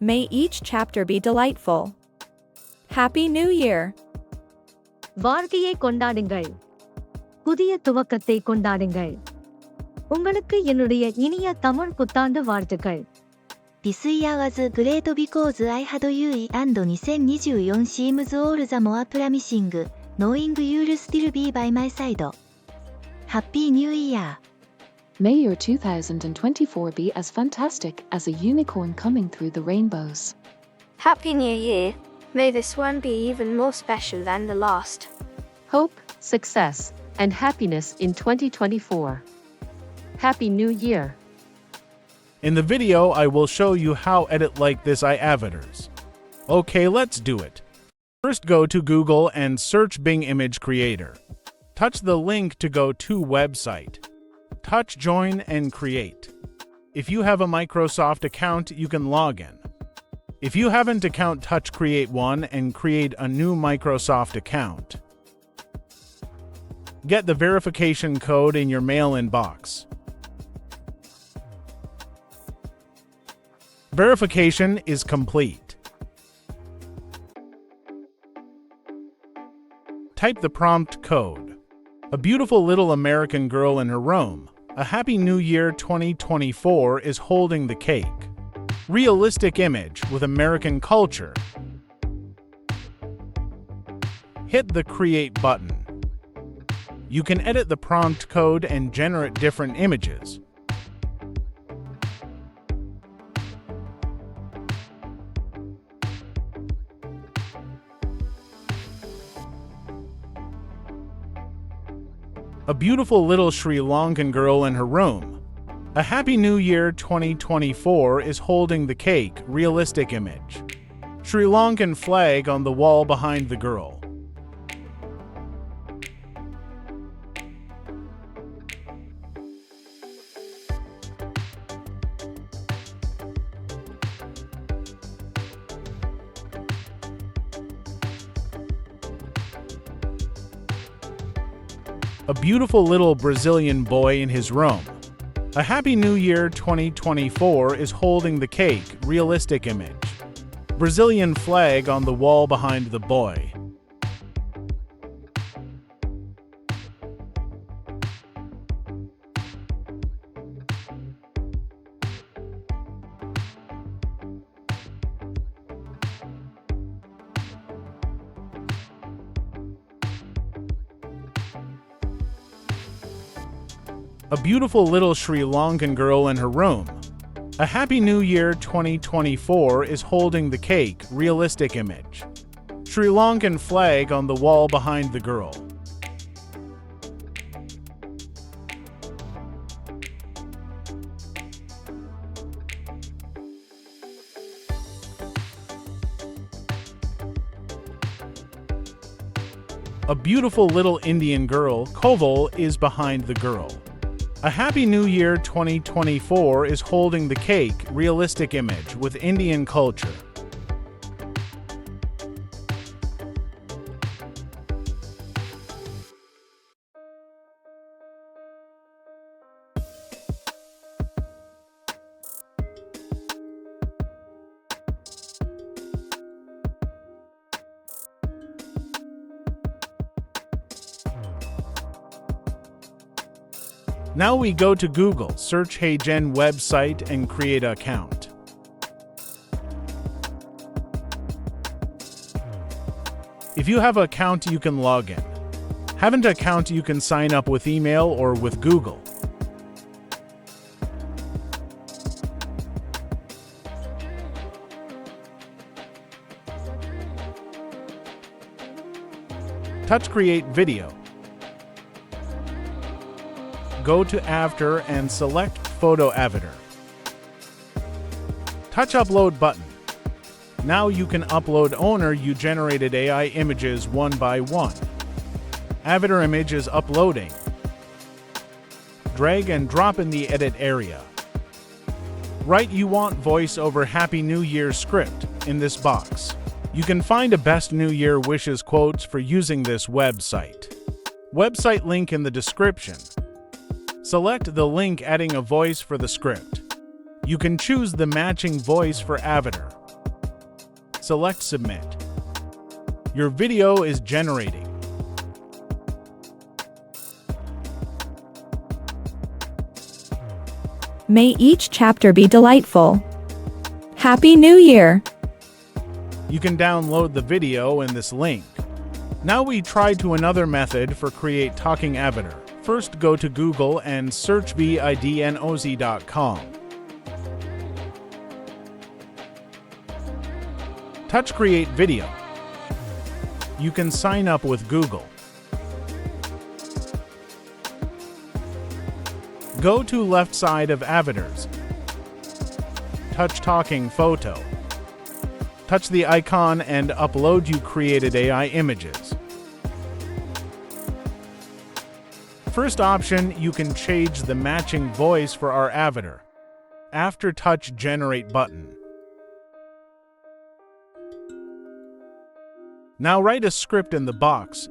May each chapter be delightful. Happy New Year! வாழ்க்கையை கொண்டாடுங்கள். புதிய துவக்கத்தை கொண்டாடுங்கள். உங்களுக்கு என்னுடைய இனிய தமிழ் புத்தாண்டு வாழ்த்துக்கள். This year was great because I had you and 2024 seems all the more promising, knowing you'll still be by my side. Happy New Year! May your 2024 be as fantastic as a unicorn coming through the rainbows. Happy New Year! May this one be even more special than the last. Hope, success, and happiness in 2024. Happy New Year! In the video, I will show you how edit like this avatars. Okay, let's do it. First go to Google and search Bing Image Creator. Touch the link to go to website. Touch Join and Create. If you have a Microsoft account, you can log in. If you haven't account, touch Create One and create a new Microsoft account. Get the verification code in your mail inbox. Verification is complete. Type the prompt code. A beautiful little American girl in her room. A Happy New Year 2024 is holding the cake. Realistic image with American culture. Hit the Create button. You can edit the prompt code and generate different images. A beautiful little Sri Lankan girl in her room. A Happy New Year 2024 is holding the cake, realistic image. Sri Lankan flag on the wall behind the girl. A beautiful little Brazilian boy in his room. A Happy New Year 2024 is holding the cake, realistic image. Brazilian flag on the wall behind the boy. A beautiful little Sri Lankan girl in her room. A Happy New Year 2024 is holding the cake, realistic image. Sri Lankan flag on the wall behind the girl. A beautiful little Indian girl, Koval, is behind the girl. A Happy New Year 2024 is holding the cake, realistic image with Indian culture. Now we go to Google, search Hey Gen website and create an account. If you have an account, you can log in. Haven't an account, you can sign up with email or with Google. Touch Create Video. Go to After and select Photo Avatar. Touch Upload button. Now you can upload owner you generated AI images one by one. Avatar image is uploading. Drag and drop in the edit area. Write you want voice over Happy New Year script in this box. You can find a best New Year wishes quotes for using this website. Website link in the description. Select the link adding a voice for the script. You can choose the matching voice for avatar. Select Submit. Your video is generating. May each chapter be delightful. Happy New Year! You can download the video in this link. Now we try to another method for create talking avatar. First go to Google and search vidnoz.com. Touch Create Video. You can sign up with Google. Go to left side of avatars. Touch Talking Photo. Touch the icon and upload you created AI images. First option, you can change the matching voice for our avatar. After touch Generate button. Now write a script in the box.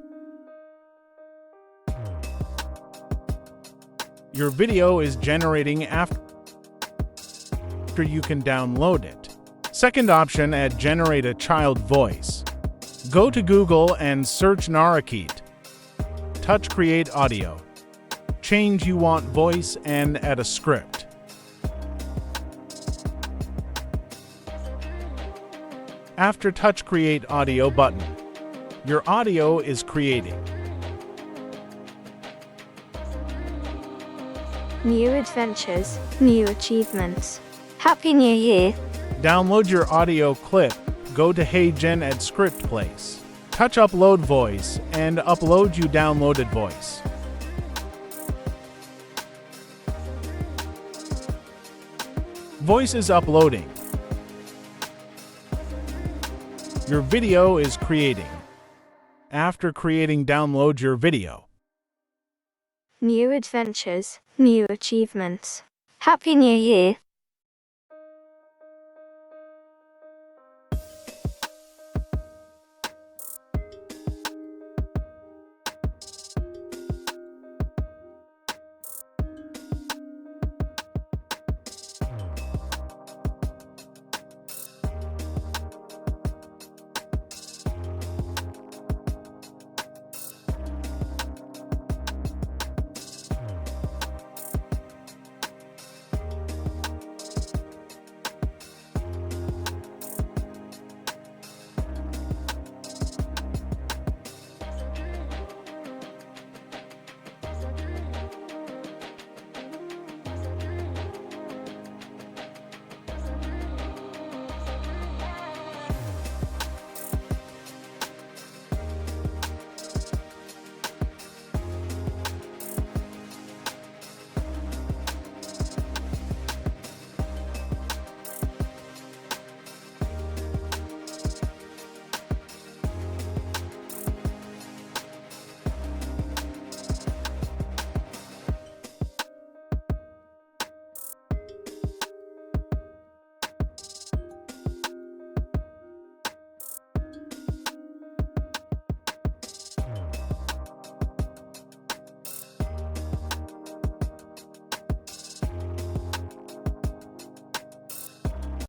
Your video is generating after you can download it. Second option, add generate a child voice. Go to Google and search 𝗧ecie. Touch Create Audio. Change you want voice and add a script. After touch Create Audio button, your audio is creating. New adventures, new achievements. Happy New Year! Download your audio clip, go to Hey Gen add script place. Touch Upload Voice and upload you downloaded voice. Voice is uploading. Your video is creating. After creating, download your video. New adventures, new achievements. Happy New Year!